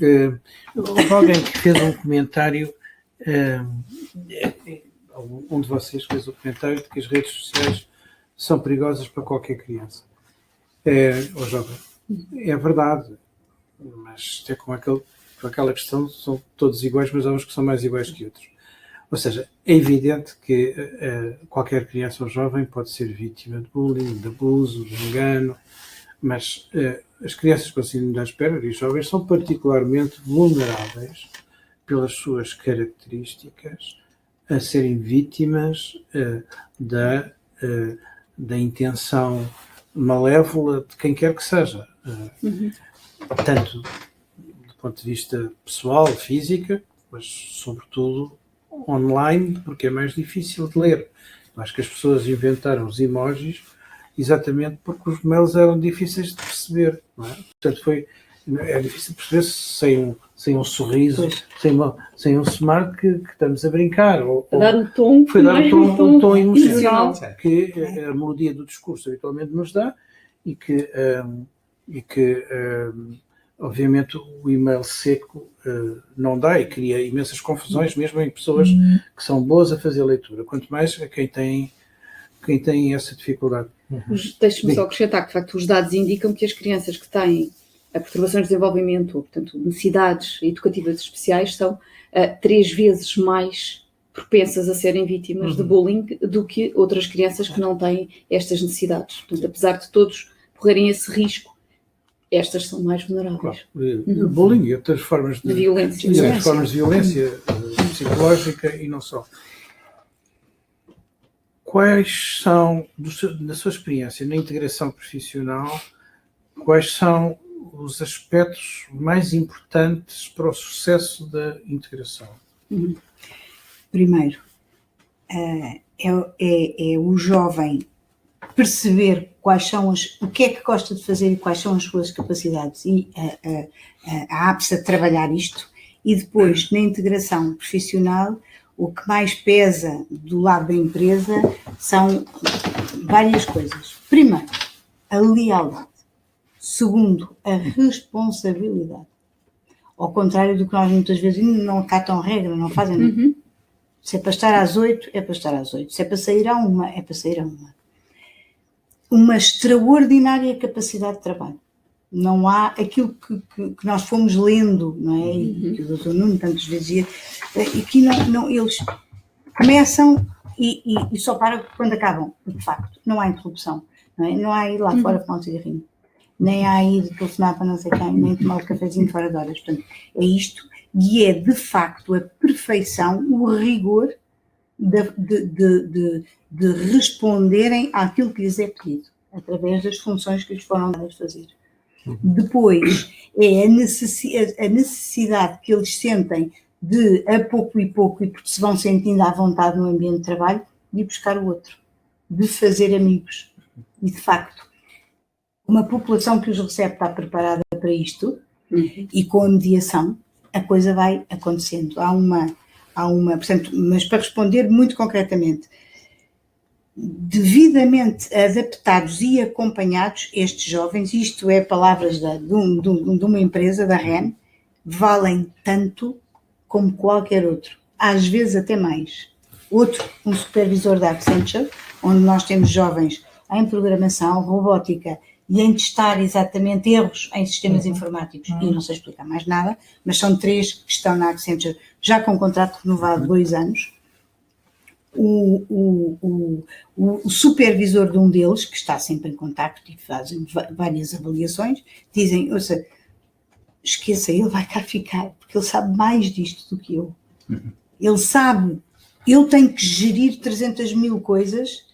Houve alguém que fez um comentário, um de vocês fez o comentário de que as redes sociais são perigosas para qualquer criança. Ou jovem. É verdade, mas é com aquela questão, são todos iguais, mas há uns que são mais iguais que outros. Ou seja, é evidente que qualquer criança ou jovem pode ser vítima de bullying, de abuso, de engano, mas as crianças com síndrome de Asperger e os jovens são particularmente vulneráveis pelas suas características a serem vítimas da intenção malévola de quem quer que seja. Tanto do ponto de vista pessoal, física, mas sobretudo online, porque é mais difícil de ler. Eu acho que as pessoas inventaram os emojis exatamente porque os mails eram difíceis de perceber, não é? Portanto, é difícil de perceber sem um sorriso, sem um smile que estamos a brincar. Dar um tom, foi dar um tom emocional emocional. que a melodia do discurso habitualmente nos dá e que obviamente o e-mail seco não dá e cria imensas confusões mesmo em pessoas que são boas a fazer leitura, quanto mais a quem tem essa dificuldade. Deixe-me só acrescentar que, de facto, os dados indicam que as crianças que têm perturbações de desenvolvimento, ou, portanto, necessidades educativas especiais, são 3 vezes mais propensas a serem vítimas de bullying do que outras crianças que não têm estas necessidades. Portanto, apesar de todos correrem esse risco, estas são mais vulneráveis. Claro. Bullying e outras formas de violência. Outras formas de violência psicológica e não só. Quais são, na sua experiência na integração profissional, quais são os aspectos mais importantes para o sucesso da integração? Primeiro, é o jovem perceber o que é que gosta de fazer e quais são as suas capacidades e a APSA trabalhar isto, e depois na integração profissional o que mais pesa do lado da empresa são várias coisas. Primeiro, a lealdade. Segundo, a responsabilidade. Ao contrário do que nós muitas vezes não acatam regra, não fazem nada. Se é para estar às 8, é para estar às 8. Se é para sair à 1, é para sair à 1. Uma extraordinária capacidade de trabalho. Não há aquilo que nós fomos lendo, não é? E que o Dr. Nuno tantas vezes dizia, e que não, eles começam e só param quando acabam. De facto, não há interrupção. Não é? Não há ir lá fora fumar um cigarrinho. Nem há ir telefonar para não sei quem, nem tomar um cafezinho fora de horas. Portanto, é isto. E é, de facto, a perfeição, o rigor de responderem àquilo que lhes é pedido, através das funções que lhes foram dadas fazer. Depois, é a necessidade que eles sentem de, a pouco e pouco, e porque se vão sentindo à vontade no ambiente de trabalho, de ir buscar o outro, de fazer amigos. E, de facto, uma população que os recebe está preparada para isto E com a mediação a coisa vai acontecendo. Portanto, mas para responder muito concretamente, devidamente adaptados e acompanhados, estes jovens, isto é palavras de uma empresa, da REN, valem tanto como qualquer outro, às vezes até mais. Outro, um supervisor da Accenture, onde nós temos jovens em programação, robótica e em testar exatamente erros em sistemas informáticos, e não sei explicar mais nada, mas são 3 que estão na Accenture já com contrato renovado 2 anos. O supervisor de um deles, que está sempre em contacto e fazem várias avaliações, dizem, ouça, esqueça, ele vai cá ficar, porque ele sabe mais disto do que eu. Ele sabe, eu tenho que gerir 300 mil coisas,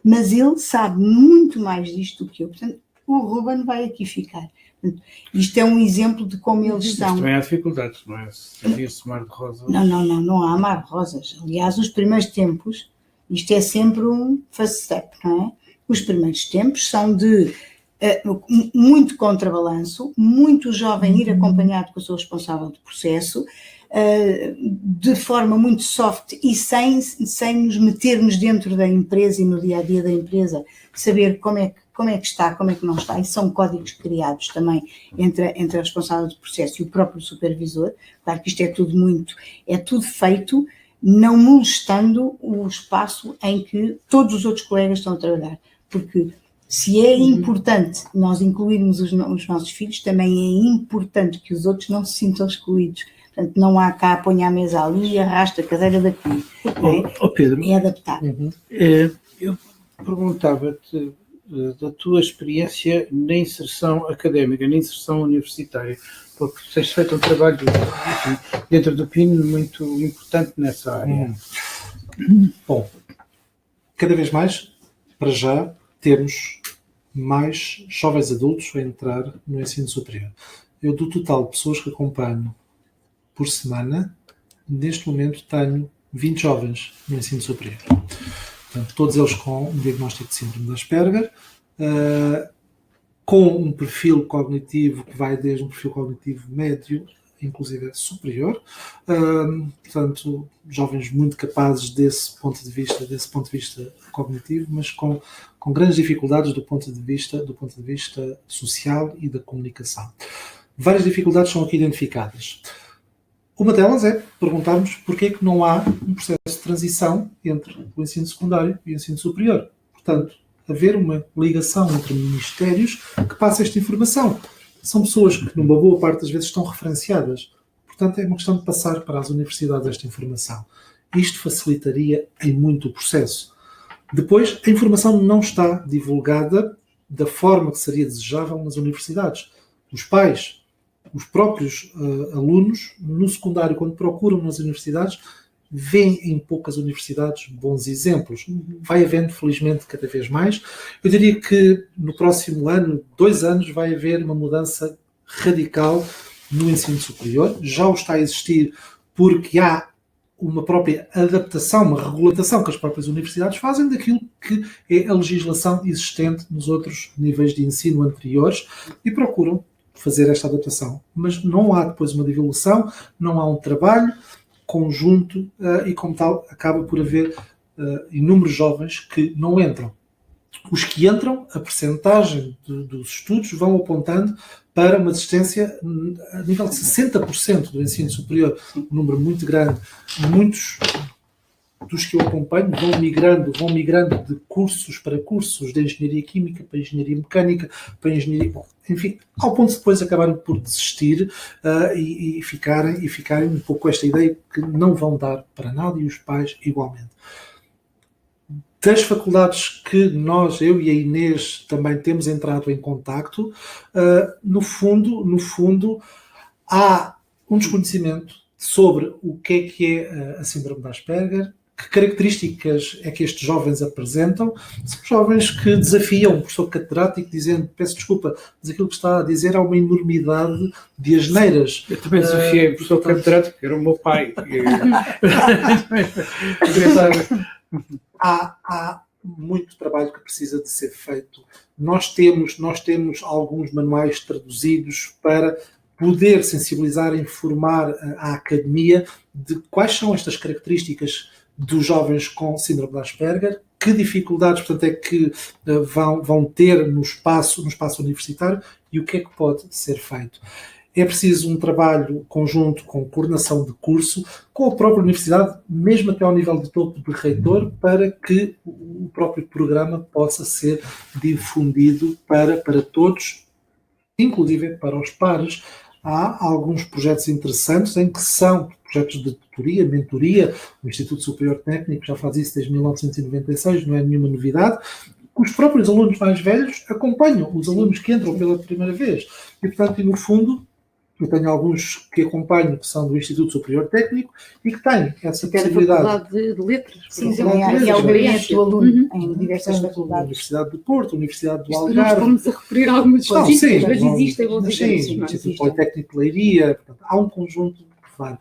mas ele sabe muito mais disto do que eu. Portanto, o Ruben vai aqui ficar. Portanto, isto é um exemplo de como eles Mas estão. também há dificuldades, não é? Servir-se mar de rosas. Não há mar de rosas. Aliás, os primeiros tempos, isto é sempre um first step, não é? Os primeiros tempos são de muito contrabalanço, muito jovem ir acompanhado com o seu responsável de processo, de forma muito soft e sem nos metermos dentro da empresa e no dia-a-dia da empresa, saber como é que está, como é que não está, e são códigos criados também entre a responsável de processo e o próprio supervisor. Claro que isto é tudo feito não molestando o espaço em que todos os outros colegas estão a trabalhar, porque se é importante nós incluirmos os nossos filhos, também é importante que os outros não se sintam excluídos. Portanto, não há cá, põe a mesa ali e arrasta a cadeira daqui. Pedro, É adaptar. eu perguntava-te da tua experiência na inserção académica, na inserção universitária, porque tu tens feito um trabalho, enfim, dentro do PIN muito importante nessa área. Bom, cada vez mais, para já, temos mais jovens adultos a entrar no ensino superior. Eu, do total de pessoas que acompanho por semana, neste momento tenho 20 jovens no ensino superior. Portanto, todos eles com um diagnóstico de síndrome de Asperger, com um perfil cognitivo que vai desde um perfil cognitivo médio, inclusive superior. Portanto, jovens muito capazes desse ponto de vista cognitivo, mas com grandes dificuldades do ponto de vista social e da comunicação. Várias dificuldades são aqui identificadas. Uma delas é perguntarmos porquê é que não há um processo de transição entre o ensino secundário e o ensino superior. Portanto, haver uma ligação entre ministérios que passe esta informação. São pessoas que, numa boa parte das vezes, estão referenciadas. Portanto, é uma questão de passar para as universidades esta informação. Isto facilitaria em muito o processo. Depois, a informação não está divulgada da forma que seria desejável nas universidades. Os pais, os próprios alunos, no secundário, quando procuram nas universidades, veem em poucas universidades bons exemplos. Vai havendo, felizmente, cada vez mais. Eu diria que no próximo ano, 2 anos, vai haver uma mudança radical no ensino superior. Já o está a existir porque há uma própria adaptação, uma regulamentação que as próprias universidades fazem daquilo que é a legislação existente nos outros níveis de ensino anteriores e procuram fazer esta adaptação. Mas não há depois uma divulgação, não há um trabalho conjunto e, como tal, acaba por haver inúmeros jovens que não entram. Os que entram, a percentagem dos estudos vão apontando para uma desistência a nível de 60% do ensino superior, um número muito grande. Muitos dos que eu acompanho vão migrando de cursos para cursos, de engenharia química para engenharia mecânica, para engenharia... Enfim, ao ponto de depois acabarem por desistir e ficarem um pouco com esta ideia que não vão dar para nada, e os pais igualmente. Das faculdades que eu e a Inês também temos entrado em contacto, no fundo, há um desconhecimento sobre o que é a síndrome de Asperger, que características é que estes jovens apresentam. São jovens que desafiam o professor catedrático dizendo, peço desculpa, mas aquilo que está a dizer há uma enormidade de asneiras. Eu também desafiei o professor catedrático, que era o meu pai. Há muito trabalho que precisa de ser feito. Nós temos alguns manuais traduzidos para poder sensibilizar, informar a academia de quais são estas características dos jovens com síndrome de Asperger, que dificuldades, portanto, é que vão ter no espaço universitário e o que é que pode ser feito. É preciso um trabalho conjunto com coordenação de curso, com a própria universidade, mesmo até ao nível de topo de reitor, para que o próprio programa possa ser difundido para todos, inclusive para os pares. Há alguns projetos interessantes em que são projetos de tutoria, mentoria. O Instituto Superior Técnico já faz isso desde 1996, não é nenhuma novidade. Os próprios alunos mais velhos acompanham os alunos que entram pela primeira vez. E, portanto, no fundo, eu tenho alguns que acompanho que são do Instituto Superior Técnico e que têm essa possibilidade. Faculdade de Letras, por Sim, exemplo. é o gabinete do aluno em diversas A faculdades. Universidade de Porto, a Universidade do Nós Algarve. estamos a referir a algumas Não, estatísticas, sim, mas não, existem bons sim, exemplos. o não Instituto existem. Politécnico de Leiria, portanto, há um conjunto de vários.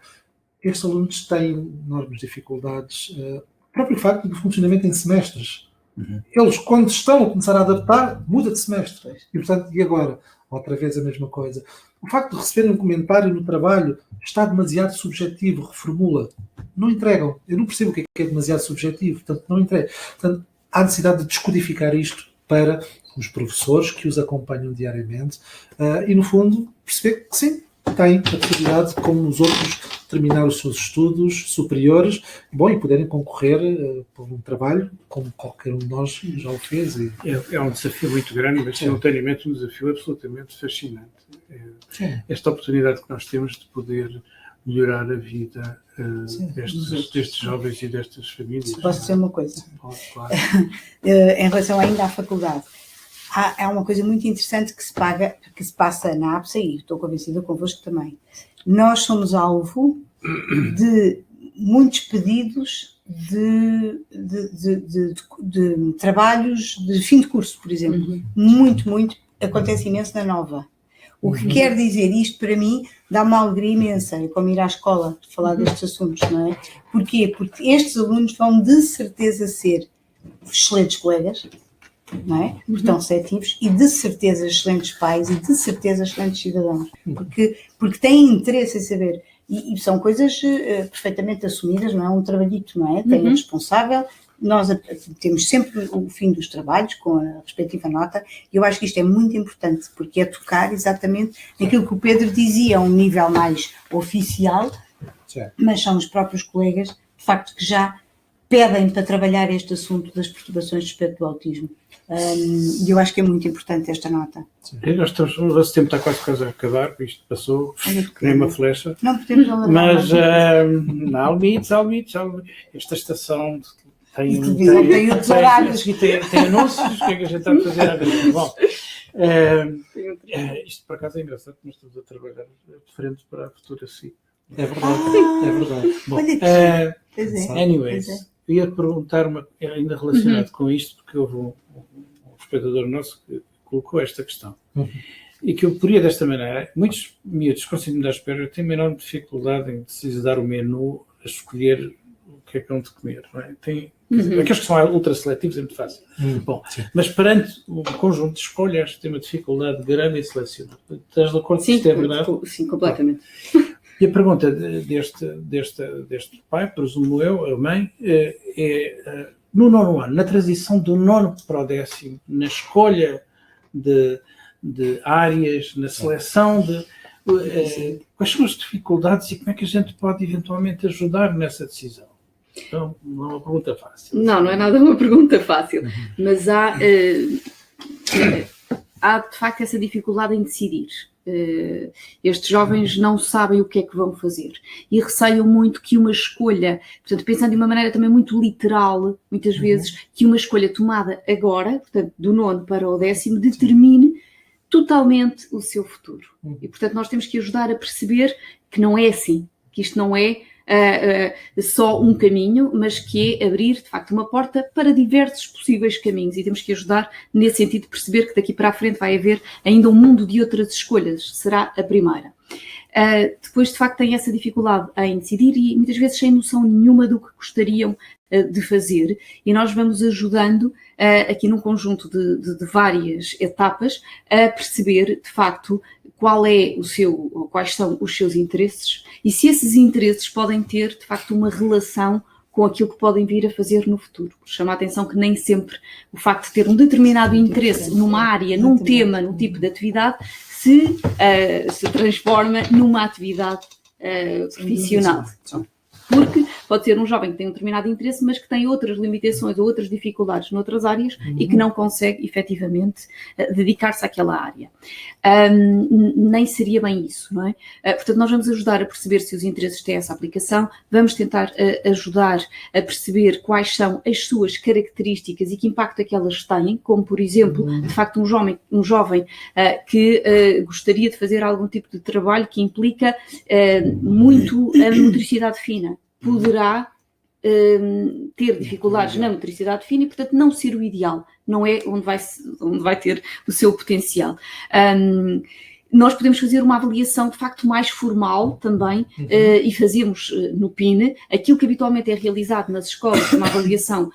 Estes alunos têm enormes dificuldades. O próprio facto do funcionamento em semestres. Eles, quando estão a começar a adaptar, muda de semestre. E, portanto, e agora? Outra vez a mesma coisa. O facto de receberem um comentário no trabalho está demasiado subjetivo, reformula. Não entregam. Eu não percebo o que é demasiado subjetivo, portanto, não entregam. Portanto, há necessidade de descodificar isto para os professores que os acompanham diariamente e, no fundo, perceber que sim, têm a possibilidade, como os outros, terminar os seus estudos superiores, bom, e poderem concorrer por um trabalho, como qualquer um de nós já o fez. E... É um desafio muito grande, mas simultaneamente um desafio absolutamente fascinante. Esta oportunidade que nós temos de poder melhorar a vida destes jovens e destas famílias. Posso dizer uma coisa? Claro. Em relação ainda à faculdade, há uma coisa muito interessante que se passa na APSA, e estou convencida convosco também. Nós somos alvo de muitos pedidos de trabalhos de fim de curso, por exemplo. Muito, acontece imenso na Nova. O que quer dizer, isto para mim dá uma alegria imensa, é como ir à escola falar destes assuntos, não é? Porquê? Porque estes alunos vão de certeza ser excelentes colegas, não é? Porque estão receptivos, e de certeza excelentes pais e de certeza excelentes cidadãos, porque têm interesse em saber, e são coisas perfeitamente assumidas, não é um trabalhito, não é? Tem o responsável, nós temos sempre o fim dos trabalhos com a respectiva nota, e eu acho que isto é muito importante, porque é tocar exatamente naquilo que o Pedro dizia, a um nível mais oficial, mas são os próprios colegas, de facto, que já pedem para trabalhar este assunto das perturbações de espectro do autismo. E eu acho que é muito importante esta nota. O nosso tempo está quase a acabar, isto passou que nem uma flecha. Não podemos alargar. Mas há limites. Esta estação tem outros horários. Tem anúncios, o que é que a gente está a fazer agora? Bom, isto por acaso é engraçado, nós estamos a trabalhar de frente para a futura SIC. É verdade, é verdade. Bom, Anyways, eu ia perguntar ainda relacionado com isto, porque houve um espectador nosso que colocou esta questão. E que eu poderia desta maneira, muitos miúdos com síndrome de Asperger têm uma enorme dificuldade em precisar o menu, a escolher o que é que vão de comer, não é? Aqueles que são ultra seletivos é muito fácil. Bom, mas perante um conjunto de escolhas tem uma dificuldade grande em selecionar. Estás de acordo com isto, é verdade? Sim, completamente. E a pergunta deste pai, presumo eu, a mãe, é no nono ano, na transição do nono para o 10º, na escolha de áreas, na seleção quais são as dificuldades e como é que a gente pode eventualmente ajudar nessa decisão? Então, não é uma pergunta fácil. Não é nada uma pergunta fácil, mas há de facto essa dificuldade em decidir. Estes jovens não sabem o que é que vão fazer e receiam muito que uma escolha, portanto, pensando de uma maneira também muito literal, muitas vezes, que uma escolha tomada agora, portanto, do nono para o 10º, determine totalmente o seu futuro. E, portanto, nós temos que ajudar a perceber que não é assim, que isto não é só um caminho, mas que é abrir, de facto, uma porta para diversos possíveis caminhos, e temos que ajudar nesse sentido de perceber que daqui para a frente vai haver ainda um mundo de outras escolhas, será a primeira. Depois, de facto, têm essa dificuldade em decidir e muitas vezes sem noção nenhuma do que gostariam de fazer, e nós vamos ajudando aqui num conjunto de várias etapas a perceber, de facto, quais são os seus interesses e se esses interesses podem ter, de facto, uma relação com aquilo que podem vir a fazer no futuro. Chama a atenção que nem sempre o facto de ter um determinado interesse numa área, num tema, num tipo de atividade, se transforma numa atividade profissional. Porque pode ser um jovem que tem um determinado interesse, mas que tem outras limitações ou outras dificuldades noutras áreas e que não consegue, efetivamente, dedicar-se àquela área. Nem seria bem isso, não é? Portanto, nós vamos ajudar a perceber se os interesses têm essa aplicação, vamos tentar ajudar a perceber quais são as suas características e que impacto é que elas têm, como, por exemplo, de facto, um jovem que gostaria de fazer algum tipo de trabalho que implica muito a motricidade fina. Poderá ter dificuldades na motricidade fina e, portanto, não ser o ideal, não é onde vai ter o seu potencial. Nós podemos fazer uma avaliação, de facto, mais formal também, e fazemos no PIN aquilo que habitualmente é realizado nas escolas, uma avaliação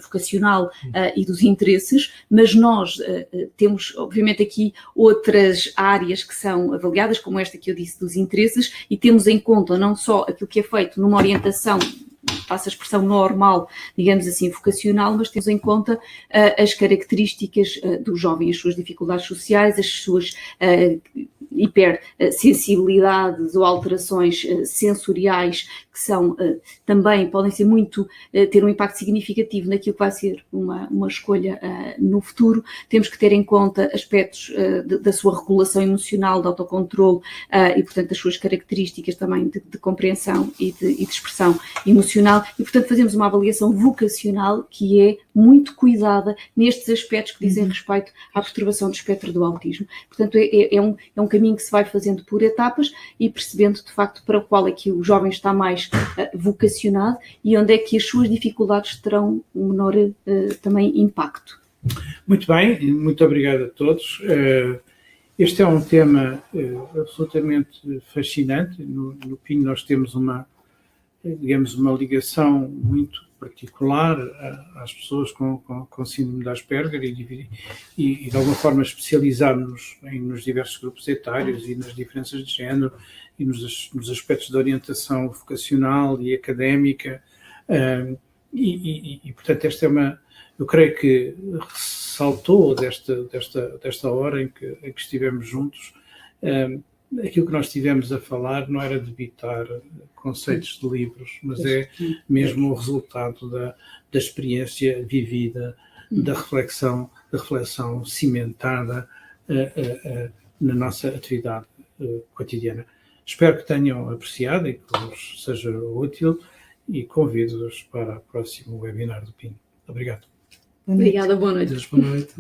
vocacional e dos interesses, mas nós temos, obviamente, aqui outras áreas que são avaliadas, como esta que eu disse, dos interesses, e temos em conta não só aquilo que é feito numa orientação, passa a expressão normal, digamos assim, vocacional, mas temos em conta as características do jovem, as suas dificuldades sociais, as suas hipersensibilidades ou alterações sensoriais que são também, podem ser ter um impacto significativo naquilo que vai ser uma escolha no futuro. Temos que ter em conta aspectos da sua regulação emocional, de autocontrole e, portanto, das suas características também de compreensão e de expressão emocional e, portanto, fazemos uma avaliação vocacional que é muito cuidada nestes aspectos que dizem respeito à perturbação do espectro do autismo. Portanto, é um caminho que se vai fazendo por etapas e percebendo, de facto, para qual é que o jovem está mais vocacionado e onde é que as suas dificuldades terão um menor também impacto. Muito bem, muito obrigado a todos. Este é um tema absolutamente fascinante. No PIN nós temos uma ligação muito particular às pessoas com síndrome de Asperger e de alguma forma especializarmos nos diversos grupos etários e nas diferenças de género e nos aspectos de orientação vocacional e académica e portanto esta é eu creio que ressaltou desta hora em que estivemos juntos. Aquilo que nós estivemos a falar não era debitar conceitos de livros, mas é mesmo o resultado da experiência vivida, da reflexão cimentada na nossa atividade cotidiana. Espero que tenham apreciado e que vos seja útil e convido-os para o próximo webinar do PIN. Obrigado. Obrigada, boa noite. Deus, boa noite.